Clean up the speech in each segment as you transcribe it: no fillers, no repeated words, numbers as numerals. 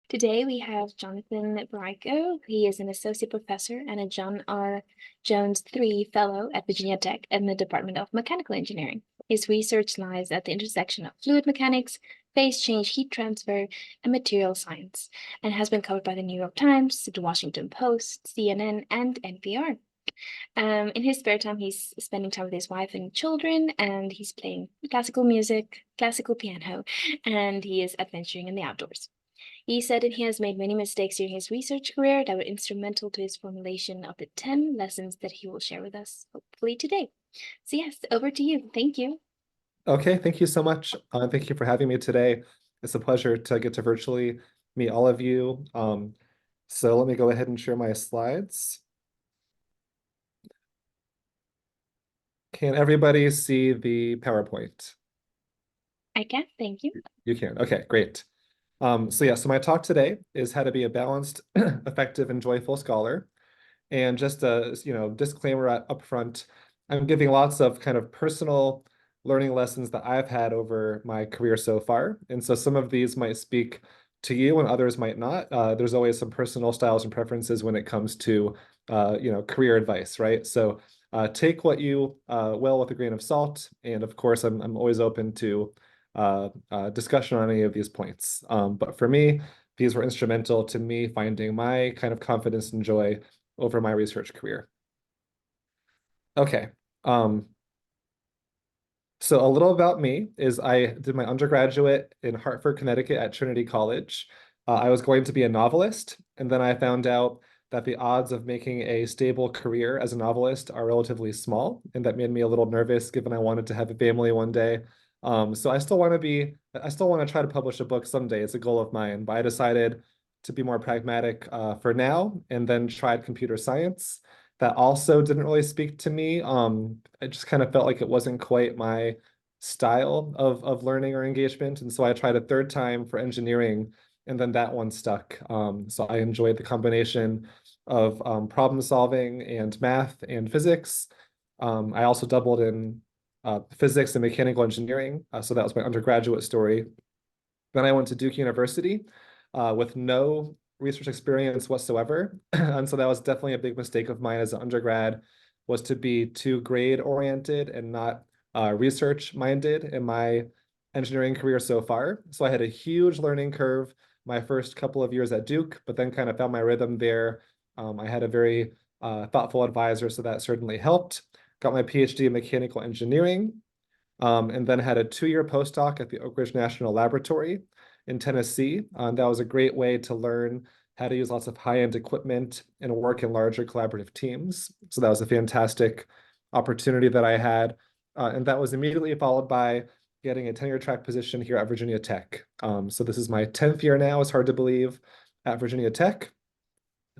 Today we have Jonathan Boreyko. He is an associate professor and a John R. Jones III Fellow at Virginia Tech in the Department of Mechanical Engineering. His research lies at the intersection of fluid mechanics, phase change, heat transfer, and material science, and has been covered by the New York Times, the Washington Post, CNN, and NPR. In his spare time, he's spending time with his wife and children, and he's playing classical music, classical piano, and he is adventuring in the outdoors. He said that he has made many mistakes during his research career that were instrumental to his formulation of the 10 lessons that he will share with us, hopefully today. So yes, over to you. Thank you. Okay, thank you so much. Thank you for having me today. It's a pleasure to get to virtually meet all of you. So let me go ahead and share my slides. Can everybody see the PowerPoint? I can. Thank you. You can. Okay, great. So my talk today is how to be a balanced, effective, and joyful scholar. And just a disclaimer up front, I'm giving lots of kind of personal learning lessons that I've had over my career so far. And so some of these might speak to you and others might not. There's always some personal styles and preferences when it comes to career advice, right? So take what you will with a grain of salt. And of course, I'm always open to discussion on any of these points. But for me, these were instrumental to me finding my kind of confidence and joy over my research career. Okay. So a little about me is I did my undergraduate in Hartford, Connecticut at Trinity College. I was going to be a novelist, and then I found out that the odds of making a stable career as a novelist are relatively small, and that made me a little nervous given I wanted to have a family one day. So I still want to try to publish a book someday. It's a goal of mine, but I decided to be more pragmatic for now, and then tried computer science. That also didn't really speak to me. I just kind of felt like it wasn't quite my style of learning or engagement. And so I tried a third time for engineering, and then that one stuck. So I enjoyed the combination of problem solving and math and physics. I also doubled in physics and mechanical engineering. So that was my undergraduate story. Then I went to Duke University with no research experience whatsoever. And so that was definitely a big mistake of mine as an undergrad, was to be too grade oriented and not research minded in my engineering career so far. So I had a huge learning curve my first couple of years at Duke, but then kind of found my rhythm there. I had a very thoughtful advisor, so that certainly helped. Got my PhD in mechanical engineering, and then had a 2-year postdoc at the Oak Ridge National Laboratory in Tennessee. That was a great way to learn how to use lots of high-end equipment and work in larger collaborative teams. So that was a fantastic opportunity that I had. And that was immediately followed by getting a tenure track position here at Virginia Tech. So this is my 10th year now, it's hard to believe, at Virginia Tech,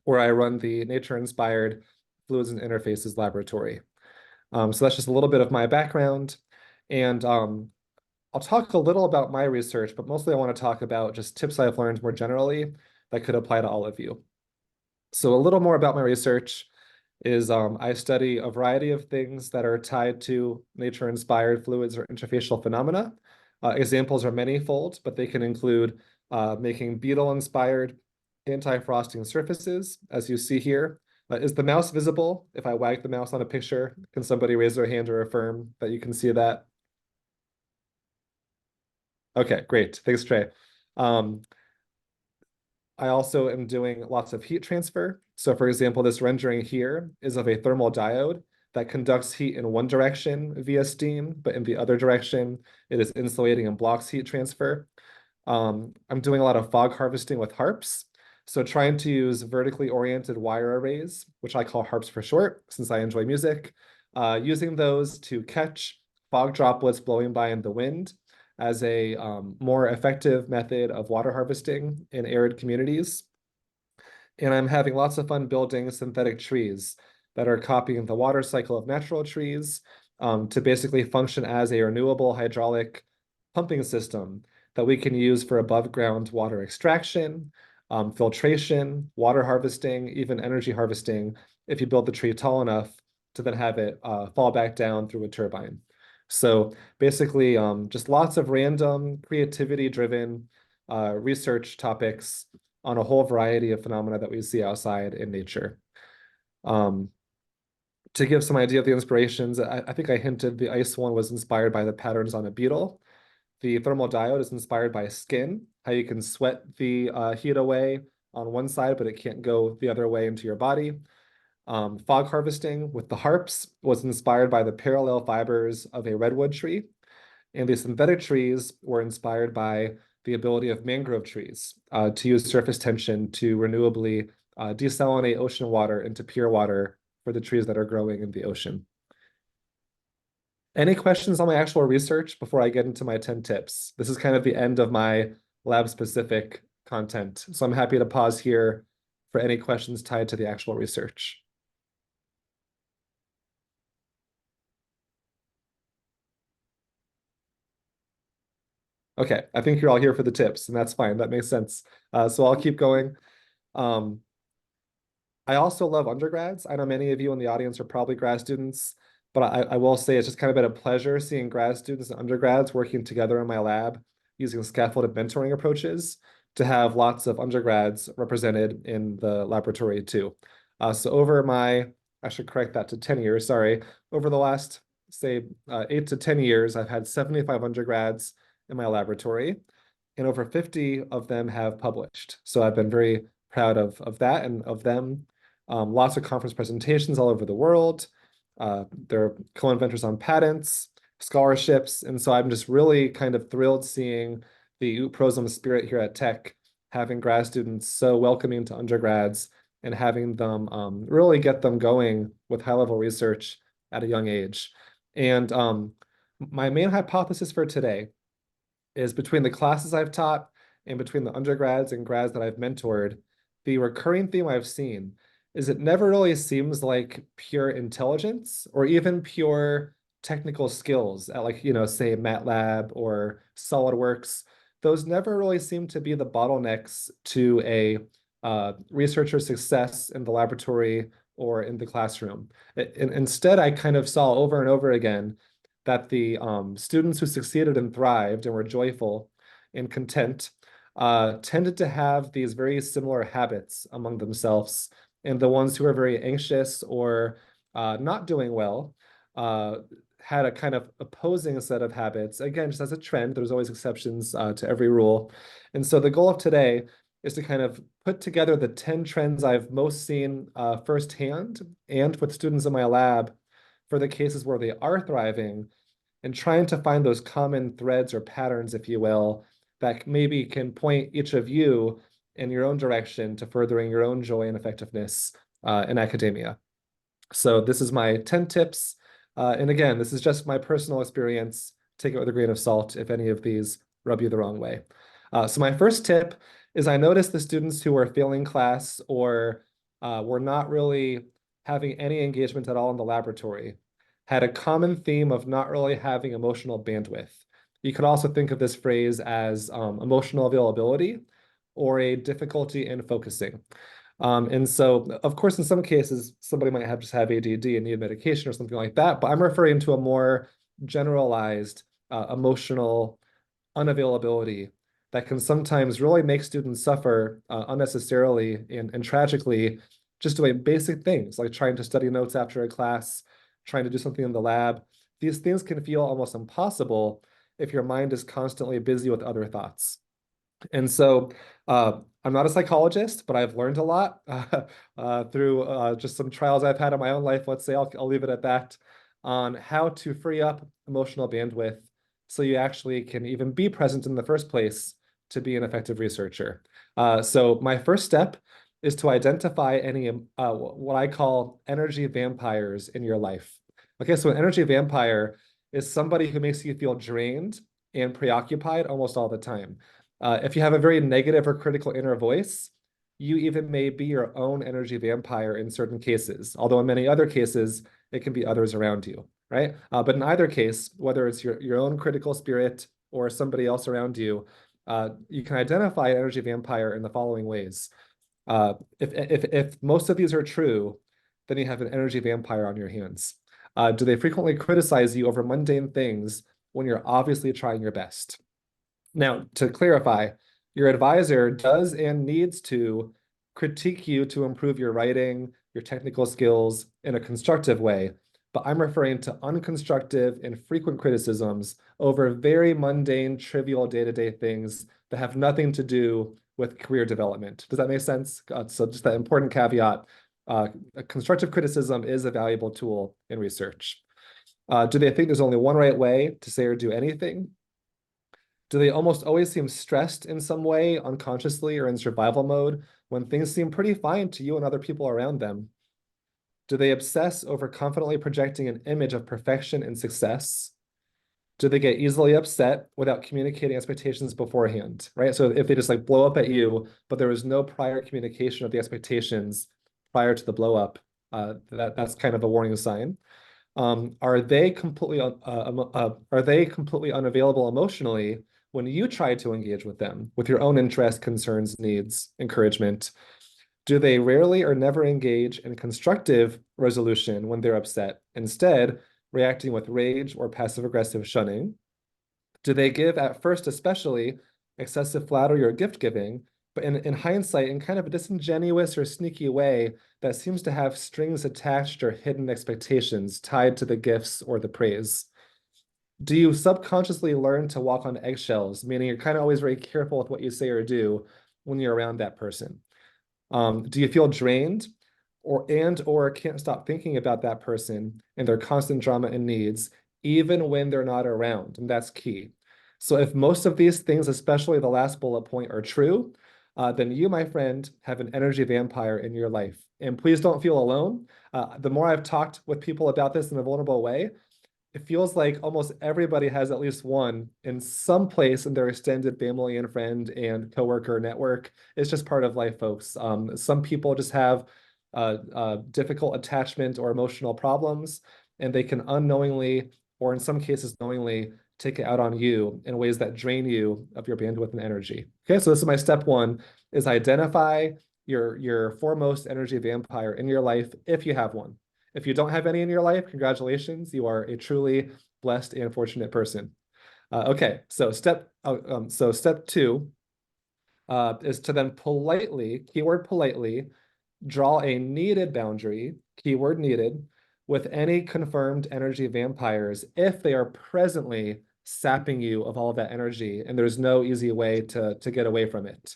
where I run the nature-inspired Fluids and Interfaces Laboratory. So that's just a little bit of my background. And I'll talk a little about my research, but mostly I want to talk about just tips I've learned more generally that could apply to all of you. So a little more about my research is I study a variety of things that are tied to nature-inspired fluids or interfacial phenomena. Examples are manyfold, but they can include making beetle-inspired anti-frosting surfaces, as you see here. Is the mouse visible? If I wag the mouse on a picture, can somebody raise their hand or affirm that you can see that? Okay, great. Thanks, Trey. I also am doing lots of heat transfer. So for example, this rendering here is of a thermal diode that conducts heat in one direction via steam, but in the other direction, it is insulating and blocks heat transfer. I'm doing a lot of fog harvesting with harps. So trying to use vertically oriented wire arrays, which I call harps for short, since I enjoy music, using those to catch fog droplets blowing by in the wind as a more effective method of water harvesting in arid communities. And I'm having lots of fun building synthetic trees that are copying the water cycle of natural trees to basically function as a renewable hydraulic pumping system that we can use for above ground water extraction, filtration, water harvesting, even energy harvesting, if you build the tree tall enough to then have it fall back down through a turbine. So basically, just lots of random creativity-driven research topics on a whole variety of phenomena that we see outside in nature. Um, to give some idea of the inspirations, I think I hinted the ice one was inspired by the patterns on a beetle. The thermal diode is inspired by skin, how you can sweat the heat away on one side, but it can't go the other way into your body. Fog harvesting with the harps was inspired by the parallel fibers of a redwood tree. And the synthetic trees were inspired by the ability of mangrove trees to use surface tension to renewably desalinate ocean water into pure water for the trees that are growing in the ocean. Any questions on my actual research before I get into my 10 tips? This is kind of the end of my lab-specific content, so I'm happy to pause here for any questions tied to the actual research. Okay, I think you're all here for the tips, and that's fine. That makes sense. So I'll keep going. Um, I also love undergrads. I know many of you in the audience are probably grad students, but I will say it's just kind of been a pleasure seeing grad students and undergrads working together in my lab using scaffolded mentoring approaches to have lots of undergrads represented in the laboratory too. So over I should correct that to 10 years, sorry. Over the last, say, 8 to 10 years, I've had 75 undergrads in my laboratory, and over 50 of them have published. So I've been very proud of that and of them. Lots of conference presentations all over the world. They're co-inventors on patents, scholarships, and so I'm just really kind of thrilled seeing the Ut Prosum spirit here at Tech, having grad students so welcoming to undergrads and having them really get them going with high-level research at a young age. And my main hypothesis for today is between the classes I've taught and between the undergrads and grads that I've mentored, the recurring theme I've seen is it never really seems like pure intelligence or even pure technical skills at, like, say MATLAB or SolidWorks. Those never really seem to be the bottlenecks to a researcher's success in the laboratory or in the classroom. Instead, I kind of saw over and over again that the students who succeeded and thrived and were joyful and content tended to have these very similar habits among themselves. And the ones who are very anxious or not doing well had a kind of opposing set of habits. Again, just as a trend, there's always exceptions to every rule. And so the goal of today is to kind of put together the 10 trends I've most seen firsthand and with students in my lab for the cases where they are thriving, and trying to find those common threads or patterns, if you will, that maybe can point each of you in your own direction to furthering your own joy and effectiveness in academia. So this is my 10 tips. And again, this is just my personal experience. Take it with a grain of salt if any of these rub you the wrong way. So my first tip is I noticed the students who were failing class or were not really having any engagement at all in the laboratory had a common theme of not really having emotional bandwidth. You could also think of this phrase as emotional availability or a difficulty in focusing. And so, of course, in some cases, somebody might just have ADD and need medication or something like that, but I'm referring to a more generalized emotional unavailability that can sometimes really make students suffer unnecessarily and tragically, just doing basic things like trying to study notes after a class, trying to do something in the lab. These things can feel almost impossible if your mind is constantly busy with other thoughts. And so I'm not a psychologist, but I've learned a lot through just some trials I've had in my own life. Let's say I'll leave it at that, on how to free up emotional bandwidth so you actually can even be present in the first place to be an effective researcher. So my first step is to identify any what I call energy vampires in your life. Okay, so an energy vampire is somebody who makes you feel drained and preoccupied almost all the time. If you have a very negative or critical inner voice, you even may be your own energy vampire in certain cases, although in many other cases, it can be others around you, right? But in either case, whether it's your own critical spirit or somebody else around you, you can identify an energy vampire in the following ways. If most of these are true, then you have an energy vampire on your hands. Do they frequently criticize you over mundane things when you're obviously trying your best? Now, to clarify, Your advisor does and needs to critique you to improve your writing, your technical skills in a constructive way. But I'm referring to unconstructive and frequent criticisms over very mundane, trivial day-to-day things that have nothing to do with career development. Does that make sense? So just that important caveat, constructive criticism is a valuable tool in research. Do they think there's only one right way to say or do anything? Do they almost always seem stressed in some way, unconsciously or in survival mode, when things seem pretty fine to you and other people around them? Do they obsess over confidently projecting an image of perfection and success? Do they get easily upset without communicating expectations beforehand, right? So if they just like blow up at you, but there was no prior communication of the expectations prior to the blow up, that's kind of a warning sign. Are they completely unavailable emotionally when you try to engage with them with your own interests, concerns, needs, encouragement? Do they rarely or never engage in constructive resolution when they're upset, instead reacting with rage or passive-aggressive shunning? Do they give at first especially excessive flattery or gift giving, but in hindsight, in kind of a disingenuous or sneaky way that seems to have strings attached or hidden expectations tied to the gifts or the praise? Do you subconsciously learn to walk on eggshells, meaning you're kind of always very careful with what you say or do when you're around that person? Do you feel drained or can't stop thinking about that person and their constant drama and needs, even when they're not around? And that's key. So if most of these things, especially the last bullet point, are true, then you, my friend, have an energy vampire in your life. And please don't feel alone. The more I've talked with people about this in a vulnerable way, it feels like almost everybody has at least one in some place in their extended family and friend and coworker network. It's just part of life, folks. Some people just have difficult attachment or emotional problems, and they can unknowingly, or in some cases knowingly, take it out on you in ways that drain you of your bandwidth and energy. Okay, so this is my step one, is identify your foremost energy vampire in your life if you have one. If you don't have any in your life, congratulations, you are a truly blessed and fortunate person. Okay, so step two is to then politely, keyword politely, draw a needed boundary, keyword needed, with any confirmed energy vampires if they are presently sapping you of all of that energy and there's no easy way to get away from it.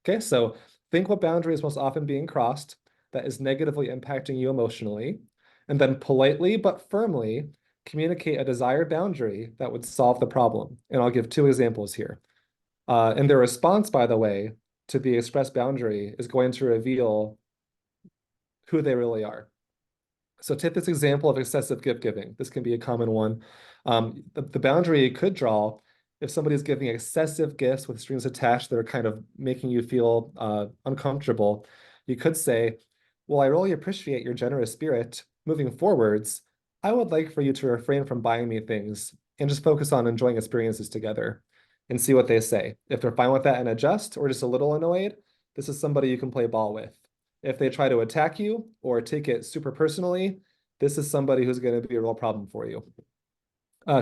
Okay, so think what boundary is most often being crossed that is negatively impacting you emotionally, and then politely but firmly communicate a desired boundary that would solve the problem. And I'll give two examples here. And their response, by the way, to the expressed boundary is going to reveal who they really are. So take this example of excessive gift giving. This can be a common one. The boundary you could draw if somebody's giving excessive gifts with strings attached that are kind of making you feel uncomfortable, you could say, well, I really appreciate your generous spirit. Moving forwards, I would like for you to refrain from buying me things and just focus on enjoying experiences together and see what they say. If they're fine with that and adjust or just a little annoyed, this is somebody you can play ball with. If they try to attack you or take it super personally, this is somebody who's going to be a real problem for you.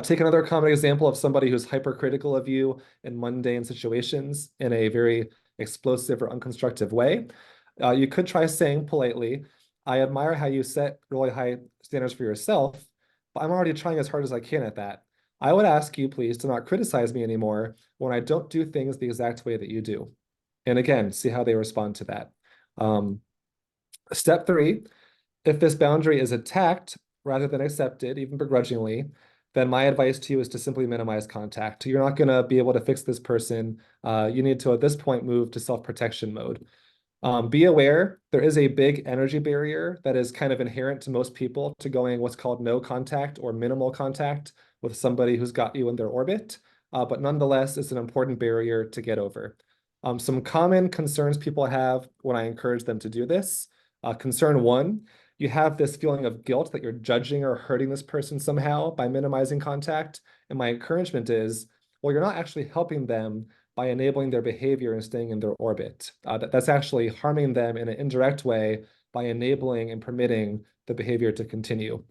Take another common example of somebody who's hypercritical of you in mundane situations in a very explosive or unconstructive way. You could try saying politely, I admire how you set really high standards for yourself, but I'm already trying as hard as I can at that. I would ask you, please, to not criticize me anymore when I don't do things the exact way that you do. And again, see how they respond to that. Step three, if this boundary is attacked rather than accepted, even begrudgingly, then my advice to you is to simply minimize contact. You're not going to be able to fix this person. You need to, at this point, move to self-protection mode. Be aware there is a big energy barrier that is kind of inherent to most people to going what's called no contact or minimal contact with somebody who's got you in their orbit. But nonetheless, it's an important barrier to get over. Some common concerns people have when I encourage them to do this. Concern one, you have this feeling of guilt that you're judging or hurting this person somehow by minimizing contact. And my encouragement is, well, you're not actually helping them by enabling their behavior and staying in their orbit. That's actually harming them in an indirect way by enabling and permitting the behavior to continue.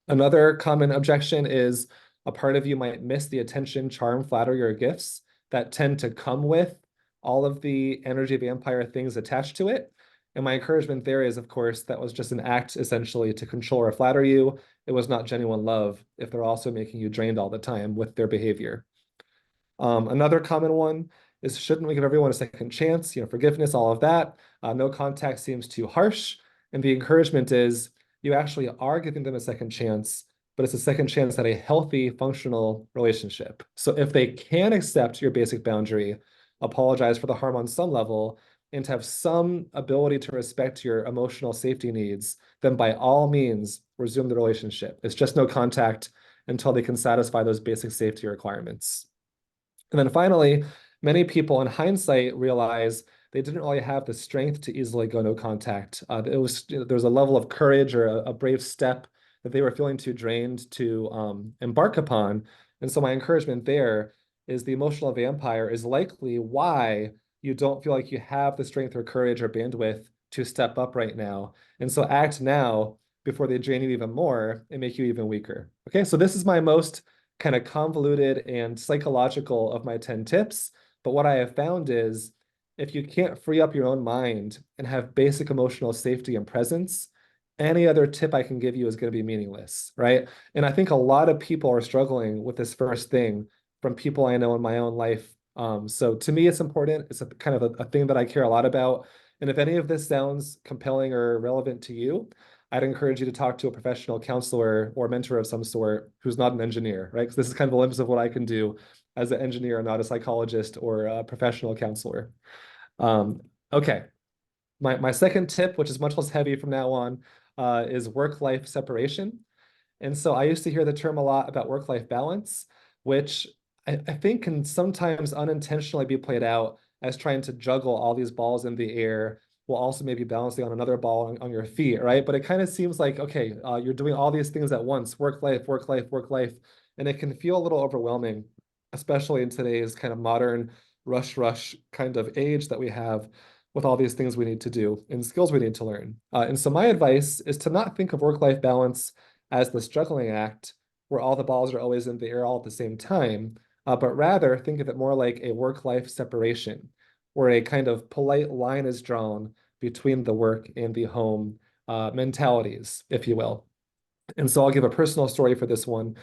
Another common objection is a part of you might miss the attention, charm, flattery, or gifts that tend to come with all of the energy vampire things attached to it. And my encouragement there is, of course, that was just an act essentially to control or flatter you. It was not genuine love if they're also making you drained all the time with their behavior. Another common one is, shouldn't we give everyone a second chance? Forgiveness, all of that. No contact seems too harsh. And the encouragement is, you actually are giving them a second chance, but it's a second chance at a healthy, functional relationship. So if they can accept your basic boundary, apologize for the harm on some level, and have some ability to respect your emotional safety needs, then by all means, resume the relationship. It's just no contact until they can satisfy those basic safety requirements. And then finally, many people in hindsight realize they didn't really have the strength to easily go no contact. There was a level of courage or a brave step that they were feeling too drained to embark upon. And so my encouragement there is, the emotional vampire is likely why you don't feel like you have the strength or courage or bandwidth to step up right now. And so act now before they drain you even more and make you even weaker. Okay, so this is my most kind of convoluted and psychological of my 10 tips. But what I have found is, if you can't free up your own mind and have basic emotional safety and presence, any other tip I can give you is going to be meaningless, right? And I think a lot of people are struggling with this first thing from people I know in my own life. So to me, it's important. It's a kind of a thing that I care a lot about. And if any of this sounds compelling or relevant to you, I'd encourage you to talk to a professional counselor or mentor of some sort who's not an engineer, right? Because this is kind of the limits of what I can do as an engineer, not a psychologist or a professional counselor. Okay, my second tip, which is much less heavy from now on, is work-life separation. And so I used to hear the term a lot about work-life balance, which I think can sometimes unintentionally be played out as trying to juggle all these balls in the air while also maybe balancing on another ball on your feet, right? But it kind of seems like, okay, you're doing all these things at once, work life, work life, work life, and it can feel a little overwhelming, especially in today's kind of modern rush kind of age that we have, with all these things we need to do and skills we need to learn. And so my advice is to not think of work-life balance as the juggling act where all the balls are always in the air all at the same time, but rather think of it more like a work-life separation, where a kind of polite line is drawn between the work and the home mentalities, if you will. And so I'll give a personal story for this one.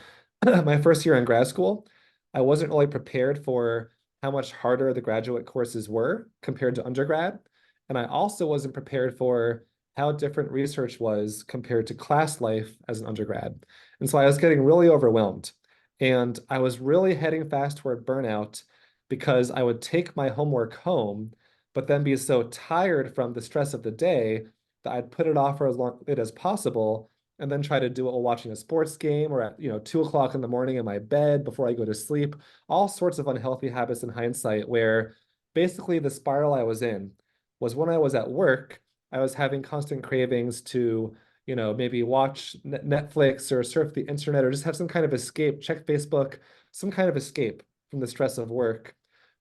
My first year in grad school, I wasn't really prepared for how much harder the graduate courses were compared to undergrad. And I also wasn't prepared for how different research was compared to class life as an undergrad. And so I was getting really overwhelmed. And I was really heading fast toward burnout because I would take my homework home, but then be so tired from the stress of the day that I'd put it off for as long as possible, and then try to do it while watching a sports game or at 2 o'clock in the morning in my bed before I go to sleep. All sorts of unhealthy habits in hindsight, where basically the spiral I was in was, when I was at work, I was having constant cravings to maybe watch Netflix or surf the internet or just have some kind of escape, check Facebook, some kind of escape from the stress of work.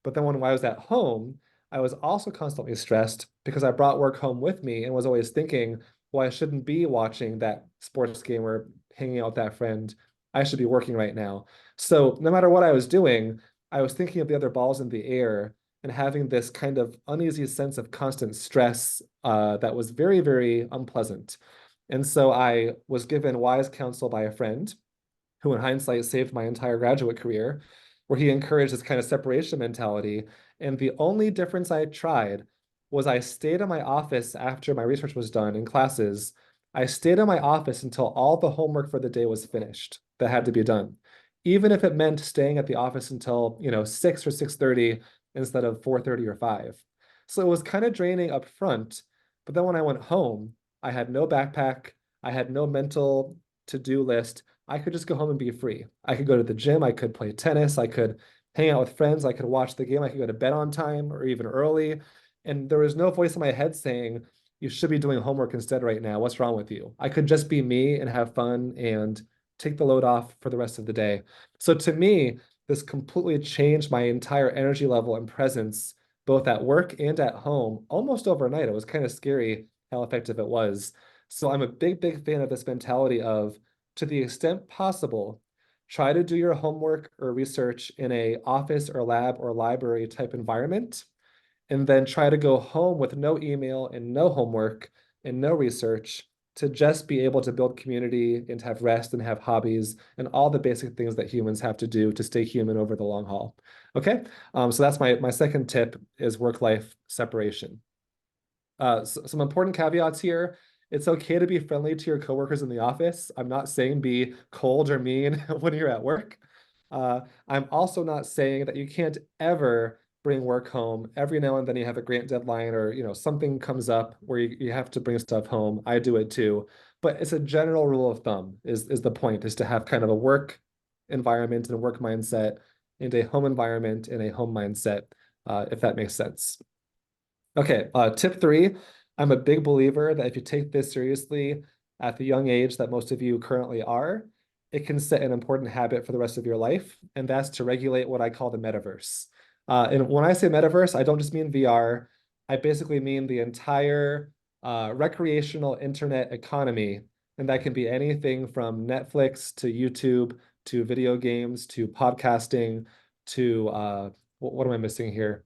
But then when I was at home, I was also constantly stressed because I brought work home with me and was always thinking, well, I shouldn't be watching that sports game or hanging out with that friend. I should be working right now. So no matter what I was doing, I was thinking of the other balls in the air and having this kind of uneasy sense of constant stress that was very, very unpleasant. And so I was given wise counsel by a friend who in hindsight saved my entire graduate career, where he encouraged this kind of separation mentality. And the only difference I tried was, I stayed in my office after my research was done in classes. I stayed in my office until all the homework for the day was finished that had to be done, even if it meant staying at the office until 6 or 6:30 instead of 4:30 or 5. So it was kind of draining up front, but then when I went home, I had no backpack, I had no mental to-do list. I could just go home and be free. I could go to the gym, I could play tennis, I could hang out with friends, I could watch the game, I could go to bed on time or even early. And there was no voice in my head saying, you should be doing homework instead right now. What's wrong with you? I could just be me and have fun and take the load off for the rest of the day. So to me, this completely changed my entire energy level and presence, both at work and at home, almost overnight. It was kind of scary how effective it was. So I'm a big fan of this mentality of, to the extent possible, try to do your homework or research in a office or lab or library type environment. and then try to go home with no email and no homework and no research to just be able to build community and have rest and have hobbies and all the basic things that humans have to do to stay human over the long haul. Okay, so that's my second tip is work-life separation. Some important caveats here. It's okay to be friendly to your coworkers in the office. I'm not saying be cold or mean when you're at work. I'm also not saying that you can't ever bring work home. Every now and then you have a grant deadline or something comes up where you have to bring stuff home. I do it too. But it's a general rule of thumb is the point, is to have kind of a work environment and a work mindset and a home environment and a home mindset, if that makes sense. Okay, tip three, I'm a big believer that if you take this seriously at the young age that most of you currently are, it can set an important habit for the rest of your life, and that's to regulate what I call the metaverse. And when I say metaverse, I don't just mean VR. I basically mean the entire recreational internet economy, and that can be anything from Netflix to YouTube to video games to podcasting to what am I missing here?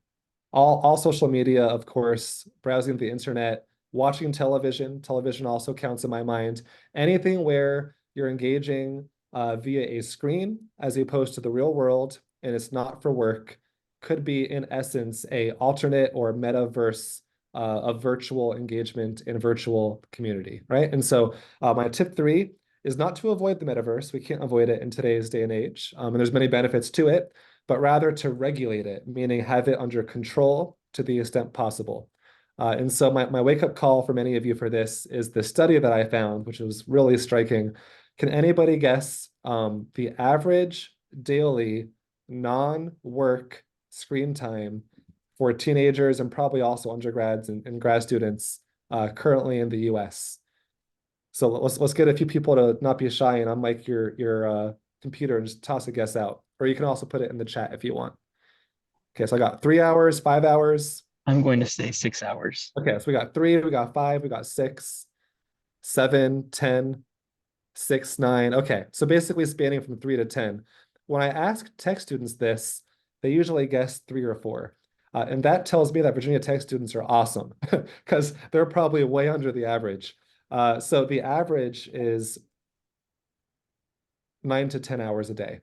All social media, of course, browsing the internet, watching television. Television also counts in my mind. Anything where you're engaging via a screen as opposed to the real world, and it's not for work, could be in essence a alternate or metaverse of virtual engagement in virtual community, right? And so my tip three is not to avoid the metaverse. We can't avoid it in today's day and age, and there's many benefits to it, but rather to regulate it, meaning have it under control to the extent possible. And so my wake-up call for many of you for this is the study that I found, which was really striking. Can anybody guess the average daily non-work screen time for teenagers and probably also undergrads and grad students currently in the US? So let's get a few people to not be shy and unmic your computer and just toss a guess out. Or you can also put it in the chat if you want. Okay, so I got 3 hours, 5 hours. I'm going to say 6 hours. Okay, so we got three, we got five, we got 6, 7, 10, 6, 9. Okay, so basically spanning from 3 to 10. When I ask tech students this, they usually guess 3 or 4. And that tells me that Virginia Tech students are awesome because they're probably way under the average. So the average is 9 to 10 hours a day.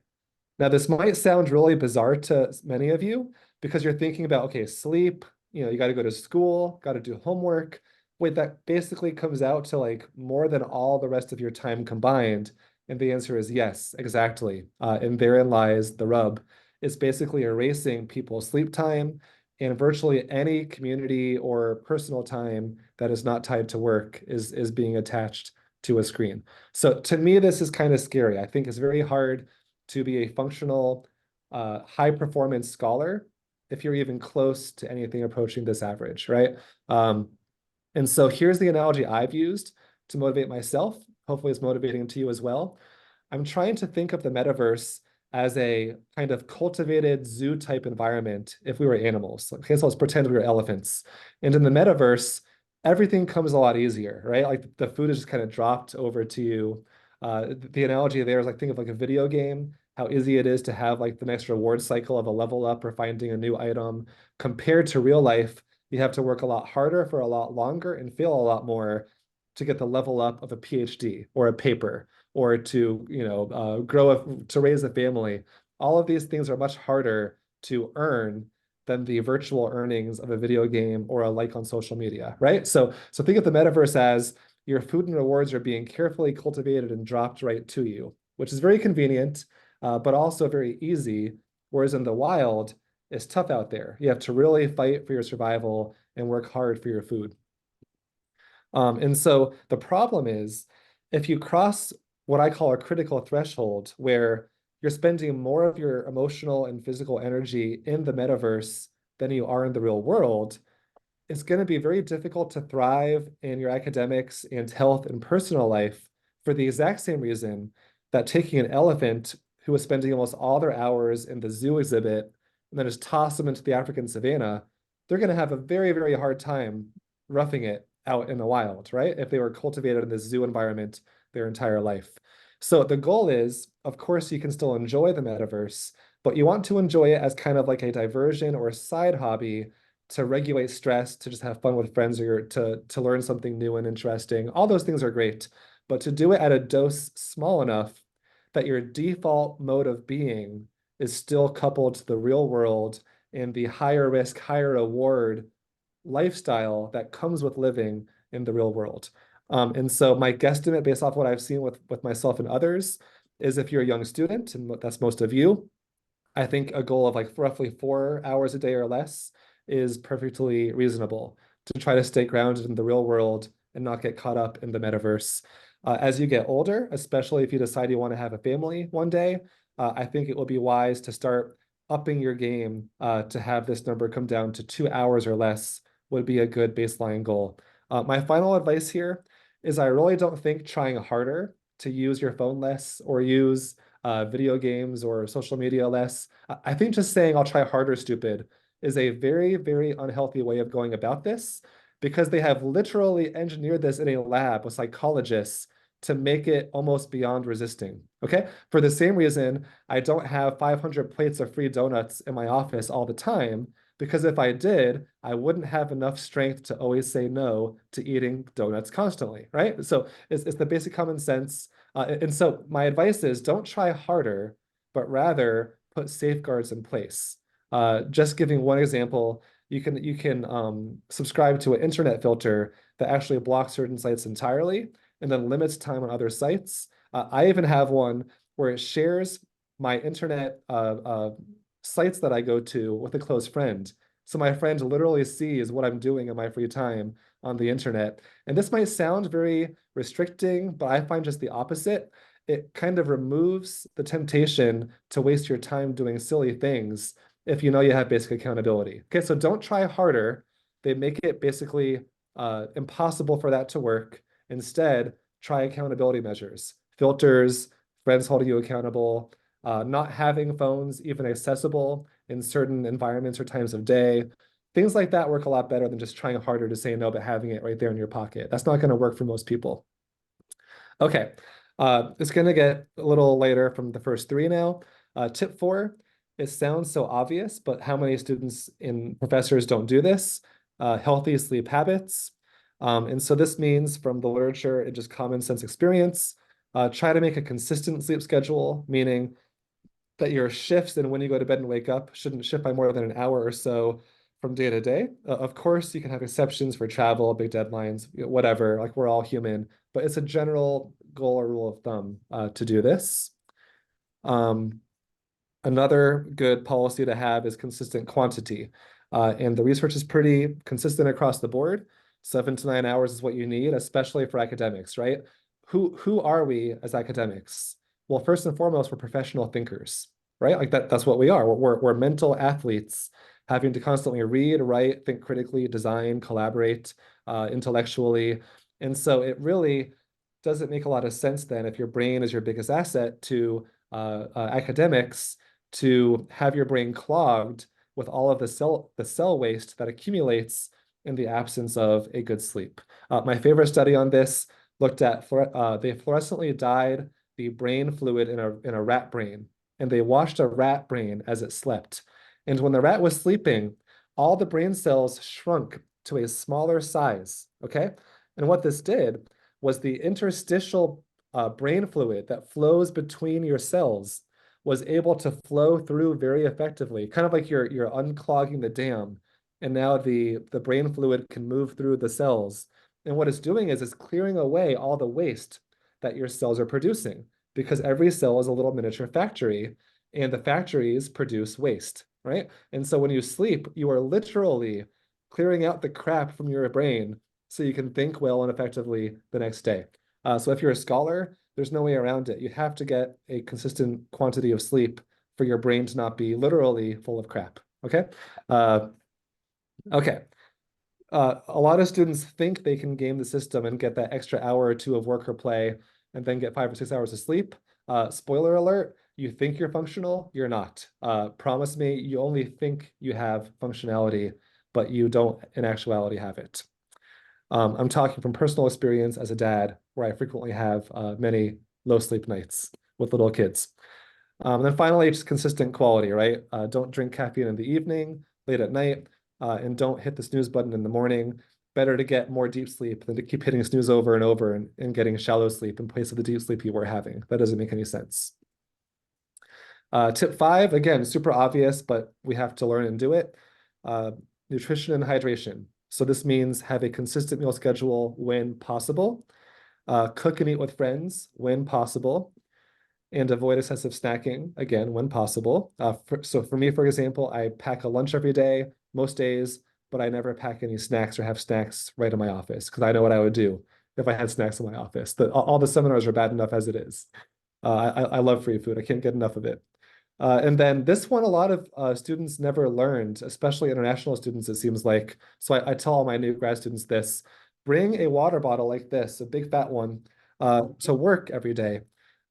Now, this might sound really bizarre to many of you because you're thinking about, okay, sleep, you got to go to school, got to do homework. Wait, that basically comes out to like more than all the rest of your time combined. And the answer is yes, exactly. And therein lies the rub. It's basically erasing people's sleep time and virtually any community or personal time that is not tied to work is being attached to a screen. So to me, this is kind of scary. I think it's very hard to be a functional, high performance scholar if you're even close to anything approaching this average, right? And so here's the analogy I've used to motivate myself. Hopefully it's motivating to you as well. I'm trying to think of the metaverse as a kind of cultivated zoo type environment if we were animals. Okay, so let's pretend we were elephants. And in the metaverse, everything comes a lot easier, right? Like the food is just kind of dropped over to you. The analogy there is like think of like a video game, how easy it is to have like the next reward cycle of a level up or finding a new item. Compared to real life, you have to work a lot harder for a lot longer and fail a lot more to get the level up of a PhD or a paper or to to raise a family. All of these things are much harder to earn than the virtual earnings of a video game or a like on social media, right? So think of the metaverse as your food and rewards are being carefully cultivated and dropped right to you, which is very convenient, but also very easy. Whereas in the wild, it's tough out there. You have to really fight for your survival and work hard for your food. And so the problem is if you cross what I call a critical threshold, where you're spending more of your emotional and physical energy in the metaverse than you are in the real world, it's going to be very difficult to thrive in your academics and health and personal life for the exact same reason that taking an elephant who was spending almost all their hours in the zoo exhibit and then just toss them into the African savannah, they're going to have a very, very hard time roughing it out in the wild, right? If they were cultivated in this zoo environment their entire life. So the goal is, of course, you can still enjoy the metaverse, but you want to enjoy it as kind of like a diversion or a side hobby to regulate stress, to just have fun with friends, or to learn something new and interesting. All those things are great, but to do it at a dose small enough that your default mode of being is still coupled to the real world and the higher risk, higher reward lifestyle that comes with living in the real world. And so my guesstimate based off what I've seen with myself and others is if you're a young student, and that's most of you, I think a goal of like roughly 4 hours a day or less is perfectly reasonable to try to stay grounded in the real world and not get caught up in the metaverse. As you get older, especially if you decide you want to have a family one day, I think it will be wise to start upping your game to have this number come down to 2 hours or less would be a good baseline goal. My final advice here is I really don't think trying harder to use your phone less or use video games or social media less. I think just saying I'll try harder, stupid, is a very, very unhealthy way of going about this because they have literally engineered this in a lab with psychologists to make it almost beyond resisting. Okay. For the same reason, I don't have 500 plates of free donuts in my office all the time, because if I did, I wouldn't have enough strength to always say no to eating donuts constantly, right? So it's the basic common sense. And so my advice is don't try harder, but rather put safeguards in place. Just giving one example, you can subscribe to an internet filter that actually blocks certain sites entirely and then limits time on other sites. I even have one where it shares my internet sites that I go to with a close friend. So my friend literally sees what I'm doing in my free time on the internet. And this might sound very restricting, but I find just the opposite. It kind of removes the temptation to waste your time doing silly things if you know you have basic accountability. Okay, so don't try harder. They make it basically impossible for that to work. Instead, try accountability measures, filters, friends holding you accountable, not having phones even accessible in certain environments or times of day. Things like that work a lot better than just trying harder to say no, but having it right there in your pocket. That's not going to work for most people. Okay, it's going to get a little later from the first three now. Tip 4, it sounds so obvious, but how many students and professors don't do this? Healthy sleep habits. And so this means from the literature and just common sense experience, try to make a consistent sleep schedule, meaning that your shifts and when you go to bed and wake up shouldn't shift by more than an hour or so from day to day. Of course, you can have exceptions for travel, big deadlines, whatever, like we're all human, but it's a general goal or rule of thumb to do this. Another good policy to have is consistent quantity. And the research is pretty consistent across the board. 7 to 9 hours is what you need, especially for academics, right? Who are we as academics? Well, first and foremost, we're professional thinkers, right? Like that's what we are. We're mental athletes having to constantly read, write, think critically, design, collaborate intellectually. And so it really doesn't make a lot of sense then if your brain is your biggest asset to academics to have your brain clogged with all of the cell waste that accumulates in the absence of a good sleep. My favorite study on this looked at they fluorescently dyed the brain fluid in a rat brain, and they washed a rat brain as it slept. And when the rat was sleeping, all the brain cells shrunk to a smaller size. Okay, and what this did was the interstitial brain fluid that flows between your cells was able to flow through very effectively, kind of like you're unclogging the dam, and now the brain fluid can move through the cells. And what it's doing is it's clearing away all the waste that your cells are producing, because every cell is a little miniature factory, and the factories produce waste, right? And so when you sleep, you are literally clearing out the crap from your brain so you can think well and effectively the next day. So if you're a scholar, there's no way around it. You have to get a consistent quantity of sleep for your brain to not be literally full of crap. Okay. Okay. A lot of students think they can game the system and get that extra hour or two of work or play and then get 5 or 6 hours of sleep. Spoiler alert, you think you're functional, you're not. Promise me, you only think you have functionality, but you don't in actuality have it. I'm talking from personal experience as a dad, where I frequently have many low sleep nights with little kids. And then finally, just consistent quality, right? Don't drink caffeine in the evening, late at night. and don't hit the snooze button in the morning. Better to get more deep sleep than to keep hitting snooze over and over and getting shallow sleep in place of the deep sleep you were having. That doesn't make any sense. Tip 5, again, super obvious, but we have to learn and do it. Nutrition and hydration. So this means have a consistent meal schedule when possible. Cook and eat with friends when possible. And avoid excessive snacking, again, when possible. So for me, for example, I pack a lunch every day, most days, but I never pack any snacks or have snacks right in my office because I know what I would do if I had snacks in my office. All the seminars are bad enough as it is. I love free food. I can't get enough of it. And then this one, a lot of students never learned, especially international students, it seems like. So I tell all my new grad students this, bring a water bottle like this, a big fat one, to work every day.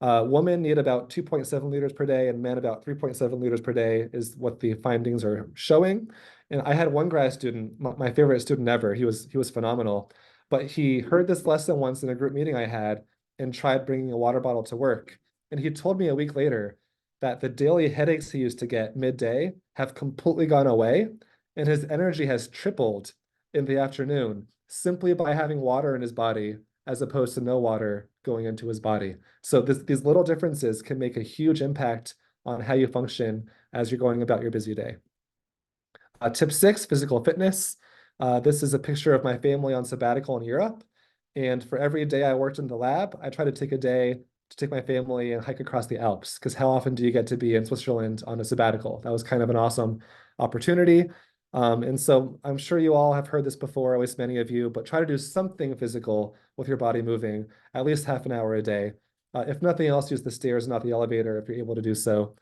Women need about 2.7 liters per day and men about 3.7 liters per day is what the findings are showing. And I had one grad student, my favorite student ever, he was phenomenal, but he heard this lesson once in a group meeting I had and tried bringing a water bottle to work. And he told me a week later that the daily headaches he used to get midday have completely gone away, and his energy has tripled in the afternoon simply by having water in his body as opposed to no water going into his body. So these little differences can make a huge impact on how you function as you're going about your busy day. Tip 6, physical fitness. This is a picture of my family on sabbatical in Europe. And for every day I worked in the lab, I try to take a day to take my family and hike across the Alps, because how often do you get to be in Switzerland on a sabbatical? That was kind of an awesome opportunity. And so I'm sure you all have heard this before, at least many of you, but try to do something physical with your body moving at least half an hour a day. If nothing else, use the stairs, not the elevator, if you're able to do so.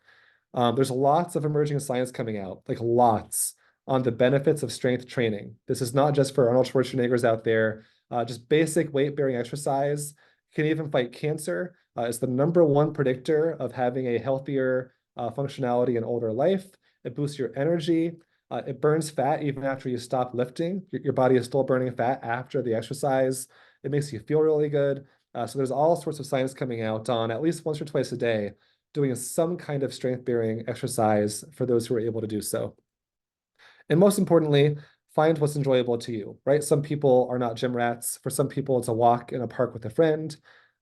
There's lots of emerging science coming out, like lots, on the benefits of strength training. This is not just for Arnold Schwarzeneggers out there. Just basic weight-bearing exercise can even fight cancer. It's the #1 predictor of having a healthier functionality in older life. It boosts your energy. It burns fat even after you stop lifting. Your body is still burning fat after the exercise. It makes you feel really good. So there's all sorts of science coming out on at least once or twice a day doing some kind of strength-bearing exercise for those who are able to do so. And most importantly, find what's enjoyable to you, right? Some people are not gym rats. For some people, it's a walk in a park with a friend.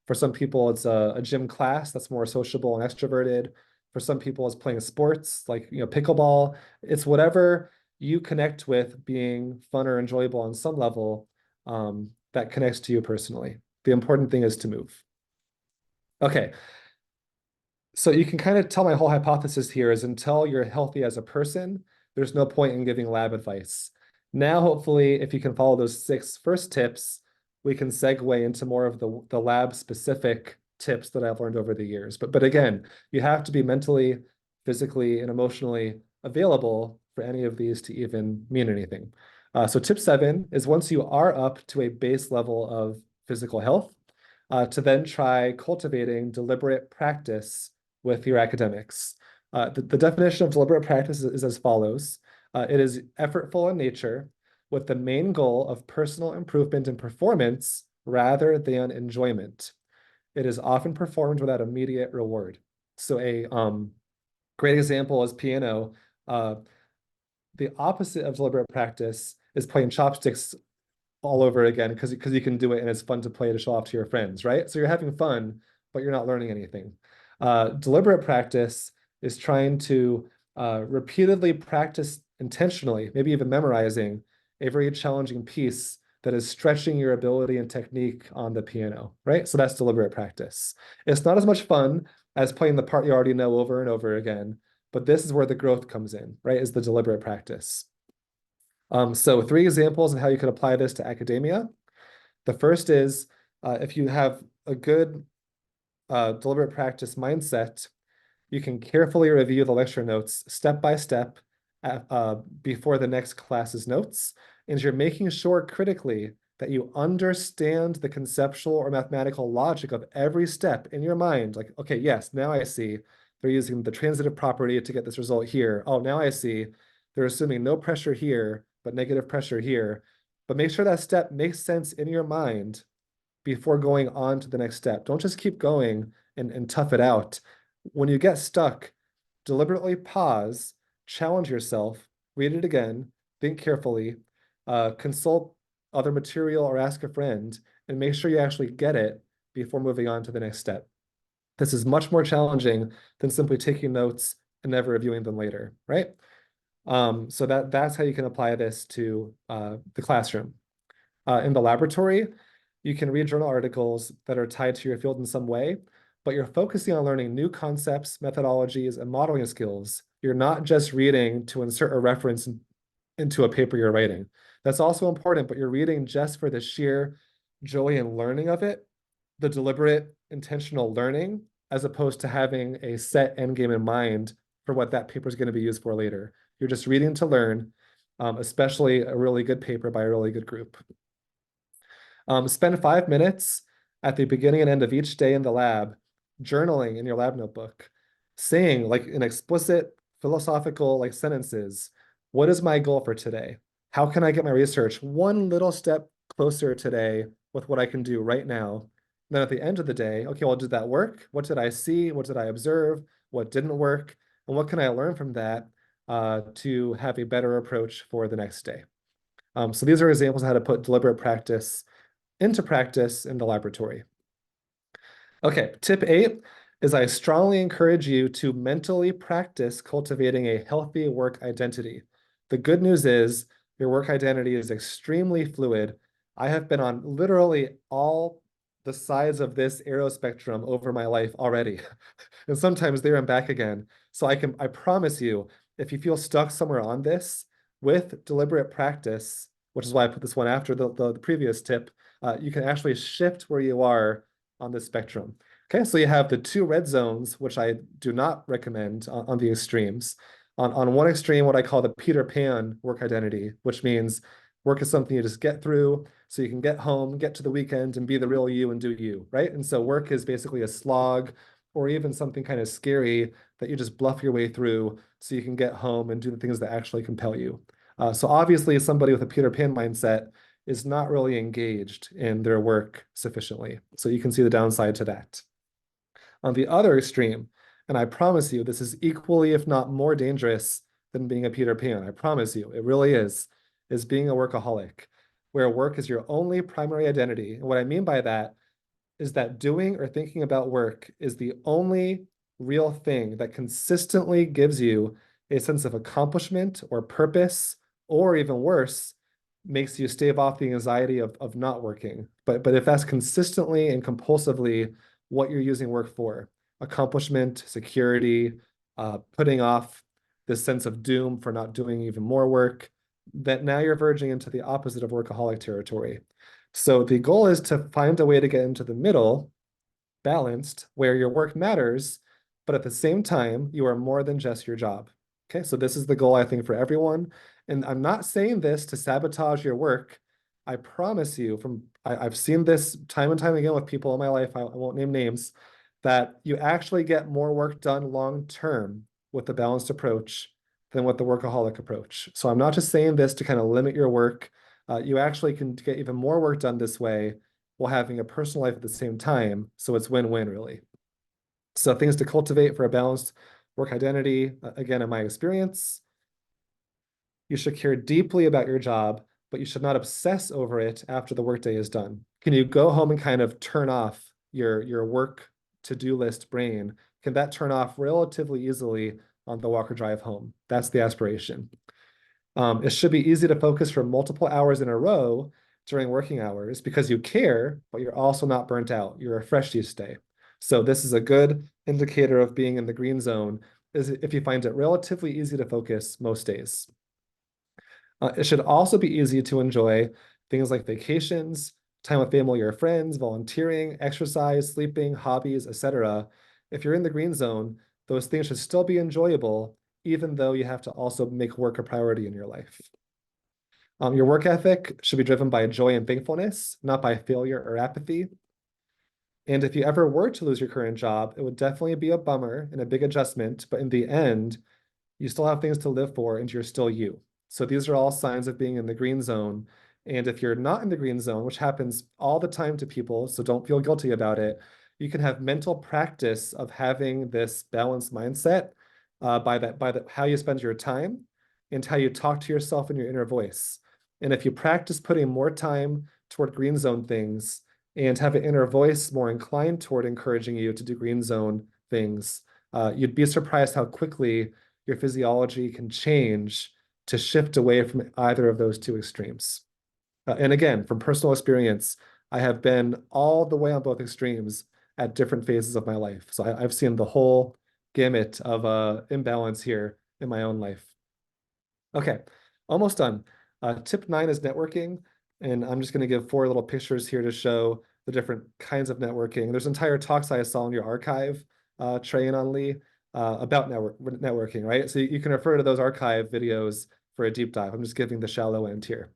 For some people, it's a gym class that's more sociable and extroverted. For some people, it's playing sports like pickleball. It's whatever you connect with being fun or enjoyable on some level that connects to you personally. The important thing is to move. Okay. So you can kind of tell my whole hypothesis here is until you're healthy as a person, there's no point in giving lab advice. Now, hopefully, if you can follow those 6 first tips, we can segue into more of the lab specific tips that I've learned over the years. But again, you have to be mentally, physically, and emotionally available for any of these to even mean anything. So tip 7 is once you are up to a base level of physical health, to then try cultivating deliberate practice with your academics. The definition of deliberate practice is as follows. It is effortful in nature with the main goal of personal improvement and performance rather than enjoyment. It is often performed without immediate reward. So a great example is piano. The opposite of deliberate practice is playing chopsticks all over again because you can do it and it's fun to play to show off to your friends, right? So you're having fun, but you're not learning anything. Deliberate practice is trying to repeatedly practice intentionally, maybe even memorizing a very challenging piece that is stretching your ability and technique on the piano, right? So that's deliberate practice. It's not as much fun as playing the part you already know over and over again, but this is where the growth comes in, right? Is the deliberate practice. So 3 examples of how you could apply this to academia. The first is if you have a good deliberate practice mindset, you can carefully review the lecture notes step by step before the next class's notes, and you're making sure critically that you understand the conceptual or mathematical logic of every step in your mind. Like, okay, yes, now I see they're using the transitive property to get this result here. Oh, now I see they're assuming no pressure here, but negative pressure here. But make sure that step makes sense in your mind before going on to the next step. Don't just keep going and tough it out. When you get stuck, deliberately pause, challenge yourself, read it again, think carefully, consult other material or ask a friend, and make sure you actually get it before moving on to the next step. This is much more challenging than simply taking notes and never reviewing them later, right? So that's how you can apply this to the classroom. In the laboratory, you can read journal articles that are tied to your field in some way, but you're focusing on learning new concepts, methodologies, and modeling skills. You're not just reading to insert a reference into a paper you're writing. That's also important, but you're reading just for the sheer joy and learning of it, the deliberate, intentional learning, as opposed to having a set end game in mind for what that paper is going to be used for later. You're just reading to learn, especially a really good paper by a really good group. Spend 5 minutes at the beginning and end of each day in the lab, journaling in your lab notebook, saying like in explicit philosophical like sentences, what is my goal for today? How can I get my research one little step closer today with what I can do right now? Then at the end of the day, okay, well, did that work? What did I see? What did I observe? What didn't work? And what can I learn from that to have a better approach for the next day? So these are examples of how to put deliberate practice into practice in the laboratory. Okay, tip 8 is I strongly encourage you to mentally practice cultivating a healthy work identity. The good news is your work identity is extremely fluid. I have been on literally all the sides of this arrow spectrum over my life already. And sometimes there and back again. So I promise you, if you feel stuck somewhere on this, with deliberate practice, which is why I put this one after the previous tip, you can actually shift where you are on the spectrum. Okay, so you have the 2 red zones, which I do not recommend on the extremes. On one extreme, what I call the Peter Pan work identity, which means work is something you just get through so you can get home, get to the weekend, and be the real you and do you, right? And so work is basically a slog or even something kind of scary that you just bluff your way through so you can get home and do the things that actually compel you. So obviously somebody with a Peter Pan mindset is not really engaged in their work sufficiently. So you can see the downside to that. On the other extreme, and I promise you, this is equally, if not more dangerous than being a Peter Pan. I promise you, it really is being a workaholic, where work is your only primary identity. And what I mean by that is that doing or thinking about work is the only real thing that consistently gives you a sense of accomplishment or purpose, or even worse, makes you stave off the anxiety of not working. But if that's consistently and compulsively what you're using work for, accomplishment, security, putting off this sense of doom for not doing even more work, that now you're verging into the opposite of workaholic territory. So the goal is to find a way to get into the middle, balanced, where your work matters, but at the same time, you are more than just your job. Okay, so this is the goal, I think, for everyone. And I'm not saying this to sabotage your work. I promise you, I've seen this time and time again with people in my life, I won't name names, that you actually get more work done long-term with the balanced approach than with the workaholic approach. So I'm not just saying this to kind of limit your work. You actually can get even more work done this way while having a personal life at the same time. So it's win-win, really. So things to cultivate for a balanced work identity, again, in my experience, you should care deeply about your job, but you should not obsess over it after the workday is done. Can you go home and kind of turn off your work to-do list brain? Can that turn off relatively easily on the walk or drive home? That's the aspiration. It should be easy to focus for multiple hours in a row during working hours because you care, but you're also not burnt out. You're refreshed each day. So this is a good indicator of being in the green zone, is if you find it relatively easy to focus most days. It should also be easy to enjoy things like vacations, time with family or friends, volunteering, exercise, sleeping, hobbies, etc. If you're in the green zone, those things should still be enjoyable, even though you have to also make work a priority in your life. Your work ethic should be driven by joy and thankfulness, not by failure or apathy. And if you ever were to lose your current job, it would definitely be a bummer and a big adjustment, but in the end, you still have things to live for and you're still you. So these are all signs of being in the green zone. And if you're not in the green zone, which happens all the time to people, so don't feel guilty about it, you can have mental practice of having this balanced mindset by how you spend your time, and how you talk to yourself in your inner voice. And if you practice putting more time toward green zone things and have an inner voice more inclined toward encouraging you to do green zone things, you'd be surprised how quickly your physiology can change to shift away from either of those two extremes. And again, from personal experience, I have been all the way on both extremes at different phases of my life. So I've seen the whole gamut of imbalance here in my own life. Okay, almost done. Tip 9 is networking, and I'm just going to give 4 little pictures here to show the different kinds of networking. There's entire talks I saw in your archive, Trey and Anli, about networking, right? So you can refer to those archive videos for a deep dive. I'm just giving the shallow end here.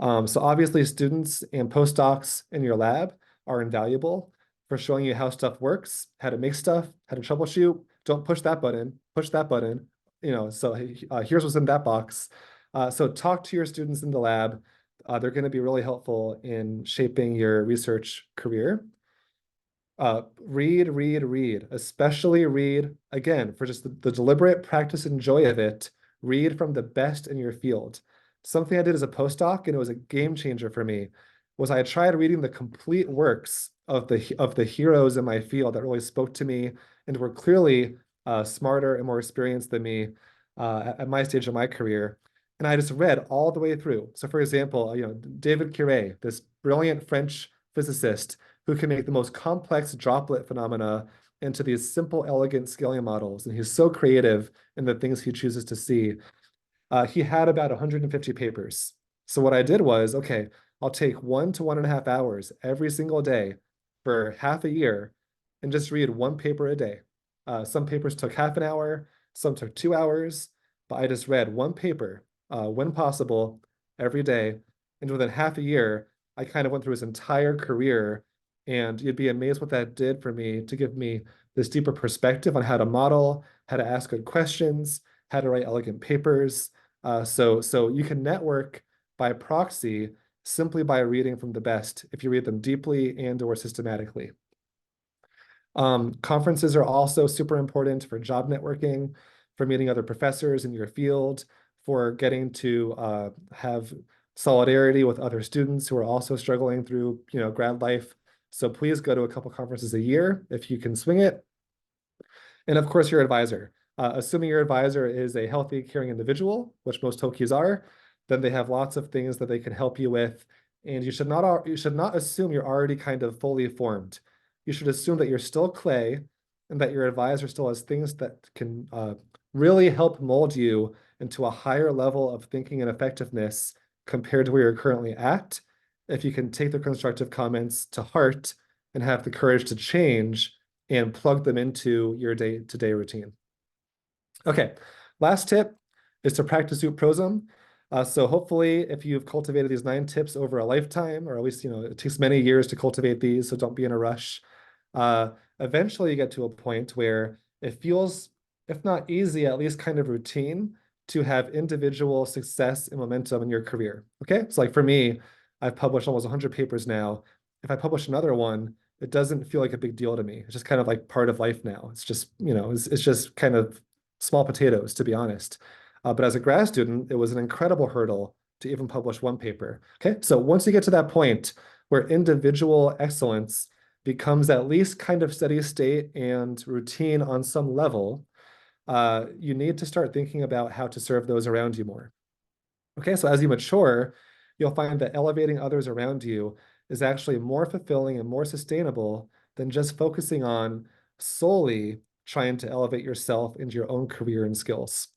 So obviously students and postdocs in your lab are invaluable for showing you how stuff works, how to make stuff, how to troubleshoot. Don't push that button, push that button. So here's what's in that box. So talk to your students in the lab. They're going to be really helpful in shaping your research career. Read, especially read, again, for just the deliberate practice and joy of it, read from the best in your field. Something I did as a postdoc, and it was a game changer for me, was I tried reading the complete works of the heroes in my field that really spoke to me and were clearly smarter and more experienced than me at my stage of my career. And I just read all the way through. So for example, David Curie, this brilliant French physicist who can make the most complex droplet phenomena into these simple, elegant scaling models. And he's so creative in the things he chooses to see. He had about 150 papers. So what I did was, okay, I'll take 1 to 1.5 hours every single day for half a year and just read 1 paper a day. Some papers took half an hour, some took 2 hours, but I just read 1 paper when possible every day. And within half a year, I kind of went through his entire career, and you'd be amazed what that did for me to give me this deeper perspective on how to model, how to ask good questions, how to write elegant papers. So you can network by proxy simply by reading from the best if you read them deeply and or systematically. Conferences are also super important for job networking, for meeting other professors in your field, for getting to have solidarity with other students who are also struggling through grad life. So please go to a couple conferences a year if you can swing it. And of course, your advisor. Assuming your advisor is a healthy, caring individual, which most Tokis are, then they have lots of things that they can help you with. And you should not assume you're already kind of fully formed. You should assume that you're still clay and that your advisor still has things that can really help mold you into a higher level of thinking and effectiveness compared to where you're currently at. If you can take the constructive comments to heart and have the courage to change and plug them into your day-to-day routine. Okay, last tip is to practice ut prosum. So hopefully if you've cultivated these 9 tips over a lifetime, or at least, it takes many years to cultivate these, so don't be in a rush. Eventually you get to a point where it feels, if not easy, at least kind of routine to have individual success and momentum in your career. Okay, so like for me, I've published almost 100 papers now. If I publish another one, it doesn't feel like a big deal to me. It's just kind of like part of life now. It's just, it's just kind of small potatoes, to be honest. But as a grad student, it was an incredible hurdle to even publish 1 paper. Okay, so once you get to that point where individual excellence becomes at least kind of steady state and routine on some level, you need to start thinking about how to serve those around you more. Okay, so as you mature, you'll find that elevating others around you is actually more fulfilling and more sustainable than just focusing on solely trying to elevate yourself into your own career and skills.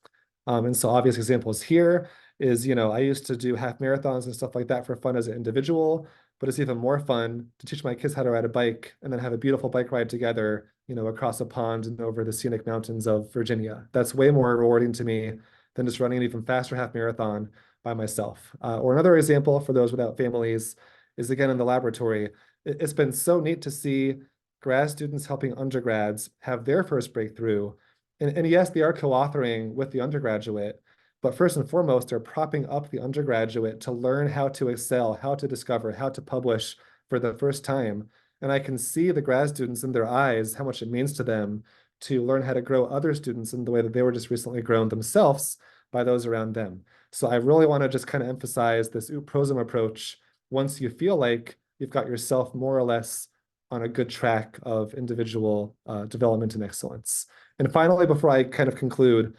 And so obvious examples here is, I used to do half marathons and stuff like that for fun as an individual, but it's even more fun to teach my kids how to ride a bike and then have a beautiful bike ride together, across a pond and over the scenic mountains of Virginia. That's way more rewarding to me than just running an even faster half marathon by myself. Or another example for those without families is again in the laboratory. It's been so neat to see grad students helping undergrads have their first breakthrough. And yes, they are co-authoring with the undergraduate, but first and foremost, they're propping up the undergraduate to learn how to excel, how to discover, how to publish for the first time. And I can see the grad students in their eyes, how much it means to them to learn how to grow other students in the way that they were just recently grown themselves by those around them. So I really want to just kind of emphasize this prosum approach once you feel like you've got yourself more or less on a good track of individual development and excellence. And finally, before I kind of conclude,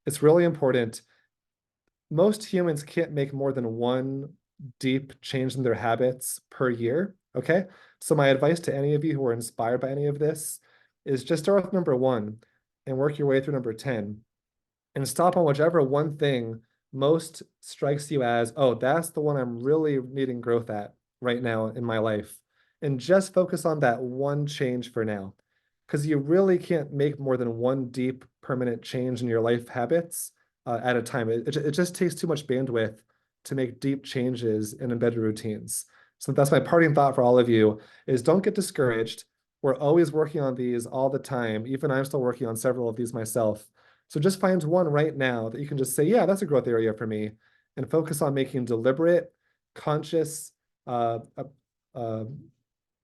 it's really important. Most humans can't make more than one deep change in their habits per year, okay? So my advice to any of you who are inspired by any of this is just start with number 1 and work your way through number 10 and stop on whichever one thing most strikes you as, oh, that's the one I'm really needing growth at right now in my life. And just focus on that one change for now. Because you really can't make more than one deep, permanent change in your life habits at a time. It just takes too much bandwidth to make deep changes in embedded routines. So that's my parting thought for all of you is don't get discouraged. We're always working on these all the time. Even I'm still working on several of these myself. So just find one right now that you can just say, yeah, that's a growth area for me, and focus on making deliberate, conscious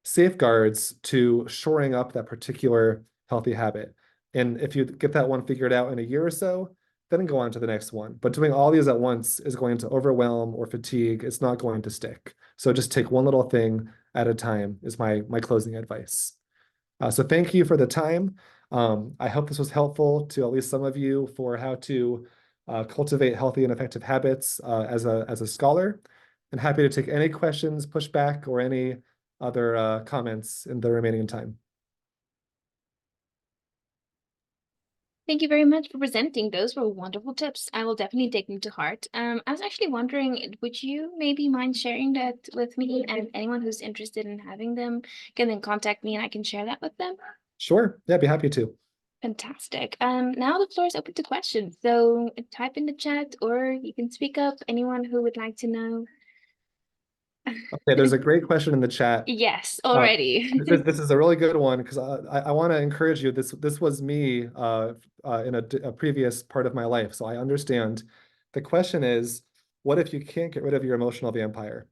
safeguards to shoring up that particular healthy habit. And if you get that one figured out in a year or so, then go on to the next one. But doing all these at once is going to overwhelm or fatigue. It's not going to stick. So just take one little thing at a time is my closing advice. So thank you for the time. I hope this was helpful to at least some of you for how to cultivate healthy and effective habits as a scholar. And happy to take any questions, pushback, or any other comments in the remaining time. Thank you very much for presenting. Those were wonderful tips. I will definitely take them to heart. I was actually wondering, would you maybe mind sharing that with me? And anyone who's interested in having them can then contact me and I can share that with them. Sure. Yeah, be happy to. Fantastic. Now the floor is open to questions. So type in the chat or you can speak up. Anyone who would like to know. Okay, there's a great question in the chat. Yes, already. This is a really good one because I want to encourage you. This was me in a previous part of my life, so I understand. The question is, what if you can't get rid of your emotional vampire?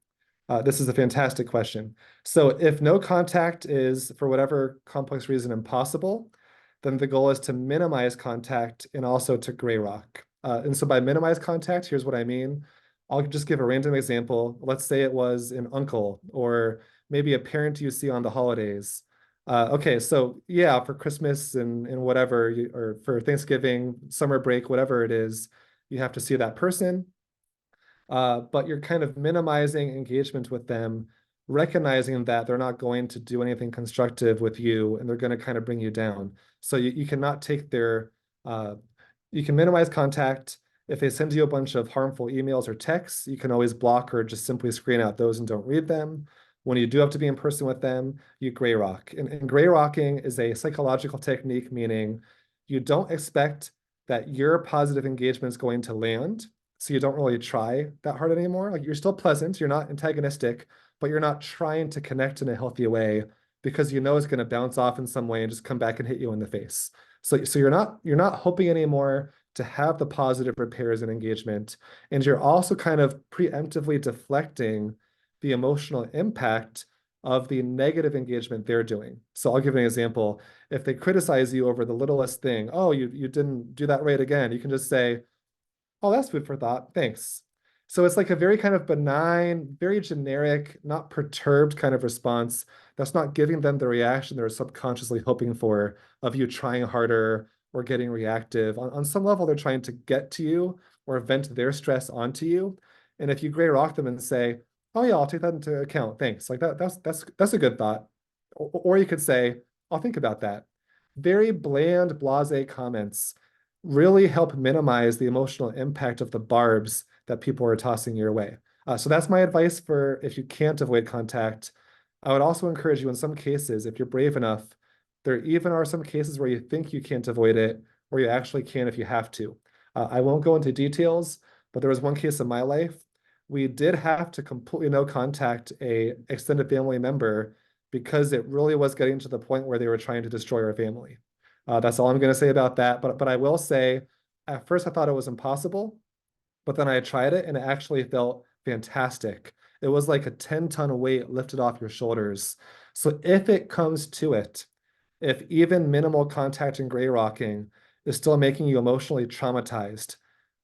This is a fantastic question. So if no contact is, for whatever complex reason, impossible, then the goal is to minimize contact and also to gray rock. And so by minimize contact, here's what I mean. I'll just give a random example. Let's say it was an uncle or maybe a parent you see on the holidays. Okay, so yeah, for Christmas and whatever, or for Thanksgiving, summer break, whatever it is, you have to see that person. But you're kind of minimizing engagement with them, recognizing that they're not going to do anything constructive with you and they're going to kind of bring you down. So you cannot take their, you can minimize contact. If they send you a bunch of harmful emails or texts, you can always block or just simply screen out those and don't read them. When you do have to be in person with them, you gray rock. And gray rocking is a psychological technique, meaning you don't expect that your positive engagement is going to land. So you don't really try that hard anymore. Like you're still pleasant, you're not antagonistic, but you're not trying to connect in a healthy way because you know it's going to bounce off in some way and just come back and hit you in the face. So you're not hoping anymore to have the positive repairs and engagement. And you're also kind of preemptively deflecting the emotional impact of the negative engagement they're doing. So I'll give an example. If they criticize you over the littlest thing, oh, you didn't do that right again, you can just say, oh, that's food for thought, thanks. So it's like a very kind of benign, very generic, not perturbed kind of response that's not giving them the reaction they're subconsciously hoping for of you trying harder or getting reactive. On some level, they're trying to get to you or vent their stress onto you. And if you gray rock them and say, oh yeah, I'll take that into account, thanks. Like that's a good thought. Or you could say, I'll think about that. Very bland, blasé comments really help minimize the emotional impact of the barbs that people are tossing your way. So that's my advice for if you can't avoid contact. I would also encourage you in some cases, if you're brave enough, there even are some cases where you think you can't avoid it, or you actually can if you have to. I won't go into details, but there was one case in my life. We did have to completely no contact a extended family member because it really was getting to the point where they were trying to destroy our family. That's all I'm going to say about that. But I will say, at first I thought it was impossible, but then I tried it and it actually felt fantastic. It was like a 10-ton weight lifted off your shoulders. So if it comes to it, if even minimal contact and gray rocking is still making you emotionally traumatized,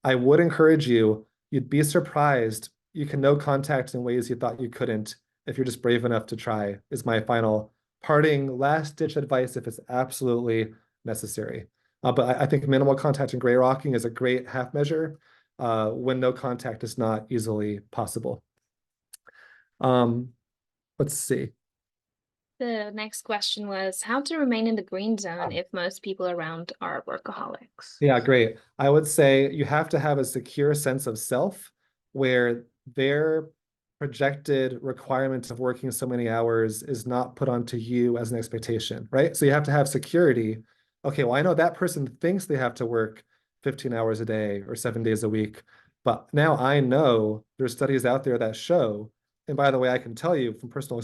I would encourage you, you'd be surprised. You can no contact in ways you thought you couldn't if you're just brave enough to try, is my final parting last ditch advice if it's absolutely necessary. But I think minimal contact and gray rocking is a great half measure when no contact is not easily possible. Let's see. The next question was how to remain in the green zone if most people around are workaholics. Yeah, great. I would say you have to have a secure sense of self where their projected requirement of working so many hours is not put onto you as an expectation, right? So you have to have security. Okay, well, I know that person thinks they have to work 15 hours a day or 7 days a week, but now I know there's studies out there that show, and by the way, I can tell you from personal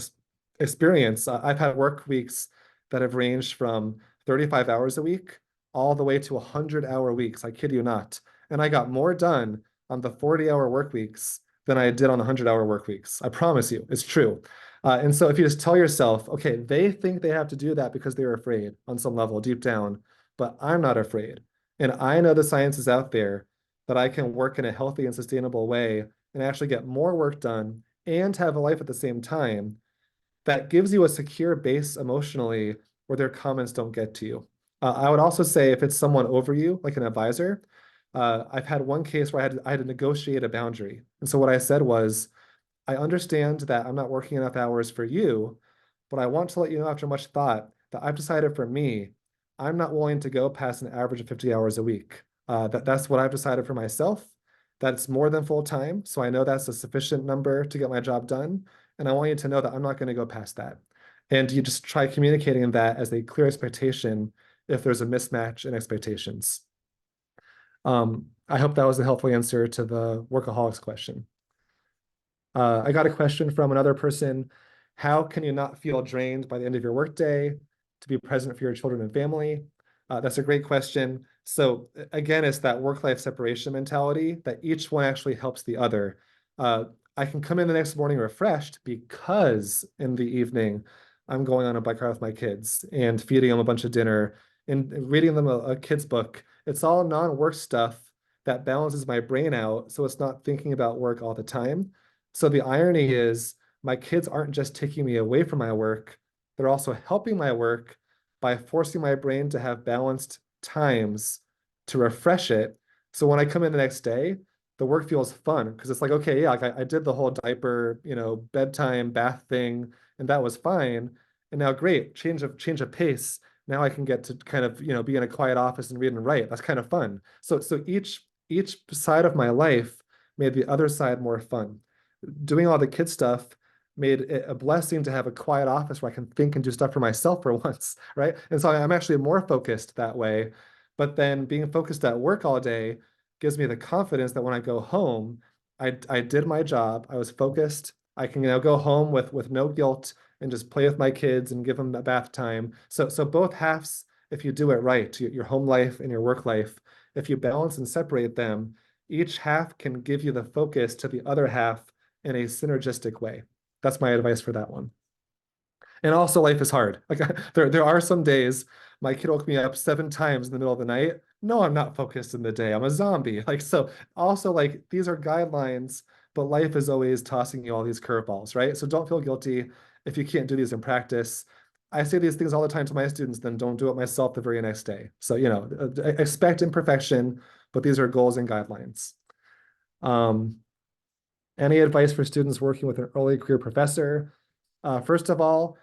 experience, I've had work weeks that have ranged from 35 hours a week all the way to 100-hour weeks. I kid you not. And I got more done on the 40-hour work weeks than I did on the 100-hour work weeks. I promise you, it's true. And so if you just tell yourself, okay, they think they have to do that because they're afraid on some level deep down, but I'm not afraid. And I know the science is out there that I can work in a healthy and sustainable way and actually get more work done and have a life at the same time that gives you a secure base emotionally where their comments don't get to you. I would also say if it's someone over you, like an advisor, I've had one case where I had to negotiate a boundary. And so what I said was, I understand that I'm not working enough hours for you, but I want to let you know after much thought that I've decided for me, I'm not willing to go past an average of 50 hours a week. That's what I've decided for myself. That's more than full time. So I know that's a sufficient number to get my job done. And I want you to know that I'm not going to go past that. And you just try communicating that as a clear expectation if there's a mismatch in expectations. I hope that was a helpful answer to the workaholics question. I got a question from another person. How can you not feel drained by the end of your workday to be present for your children and family? That's a great question. So again, it's that work-life separation mentality that each one actually helps the other. I can come in the next morning refreshed because in the evening, I'm going on a bike ride with my kids and feeding them a bunch of dinner and reading them a kid's book. It's all non-work stuff that balances my brain out so it's not thinking about work all the time. So the irony is my kids aren't just taking me away from my work, they're also helping my work by forcing my brain to have balanced times to refresh it. So when I come in the next day, the work feels fun because it's like, okay, yeah, like I did the whole diaper, bedtime bath thing, and that was fine. And now great, change of pace. Now I can get to kind of, be in a quiet office and read and write. That's kind of fun. So each side of my life made the other side more fun. Doing all the kid stuff made it a blessing to have a quiet office where I can think and do stuff for myself for once, right? And so I'm actually more focused that way. But then being focused at work all day gives me the confidence that when I go home, I did my job. I was focused. I can go home with no guilt and just play with my kids and give them that bath time. So both halves, if you do it right, your home life and your work life, if you balance and separate them, each half can give you the focus to the other half in a synergistic way. That's my advice for that one. And also life is hard. Like there are some days my kid woke me up 7 times in the middle of the night. No, I'm not focused in the day. I'm a zombie. Like, so also like these are guidelines, but life is always tossing you all these curveballs, right? So don't feel guilty if you can't do these in practice. I say these things all the time to my students, then don't do it myself the very next day. So, expect imperfection, but these are goals and guidelines. Any advice for students working with an early career professor? First of all,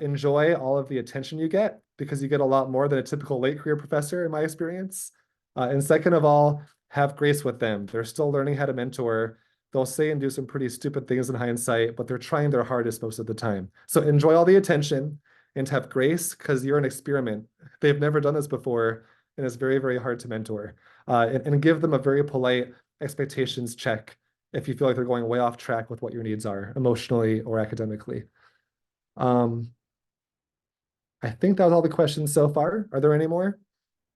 enjoy all of the attention you get because you get a lot more than a typical late career professor in my experience. And second of all, have grace with them. They're still learning how to mentor. They'll say and do some pretty stupid things in hindsight, but they're trying their hardest most of the time. So enjoy all the attention and have grace because you're an experiment. They've never done this before, and it's very, very hard to mentor. And give them a very polite expectations check if you feel like they're going way off track with what your needs are emotionally or academically. I think that was all the questions so far. Are there any more?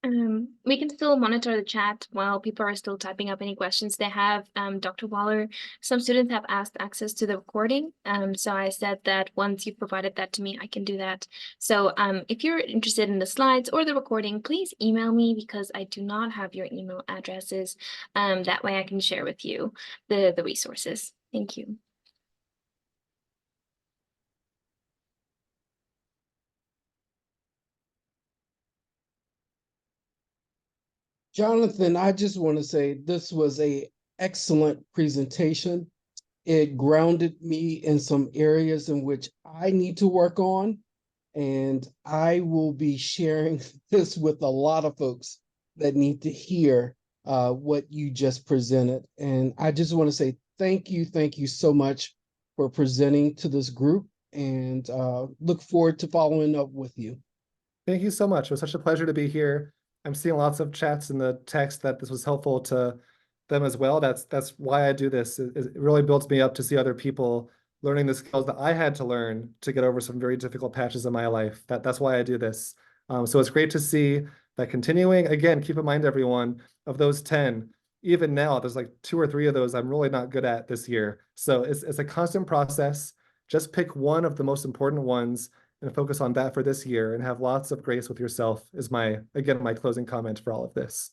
We can still monitor the chat while people are still typing up any questions they have. Dr. Waller, some students have asked access to the recording. So I said that once you provided that to me, I can do that. So if you're interested in the slides or the recording, please email me because I do not have your email addresses. That way I can share with you the resources. Thank you. Jonathan, I just want to say this was a excellent presentation. It grounded me in some areas in which I need to work on, and I will be sharing this with a lot of folks that need to hear what you just presented. And I just want to say thank you so much for presenting to this group, and look forward to following up with you. Thank you so much. It was such a pleasure to be here. I'm seeing lots of chats in the text that this was helpful to them as well. That's why I do this. It really builds me up to see other people learning the skills that I had to learn to get over some very difficult patches in my life. That's why I do this. So it's great to see that continuing. Again, keep in mind, everyone, of those 10, even now, there's like 2 or 3 of those I'm really not good at this year. So it's a constant process. Just pick one of the most important ones and focus on that for this year and have lots of grace with yourself is again, my closing comment for all of this.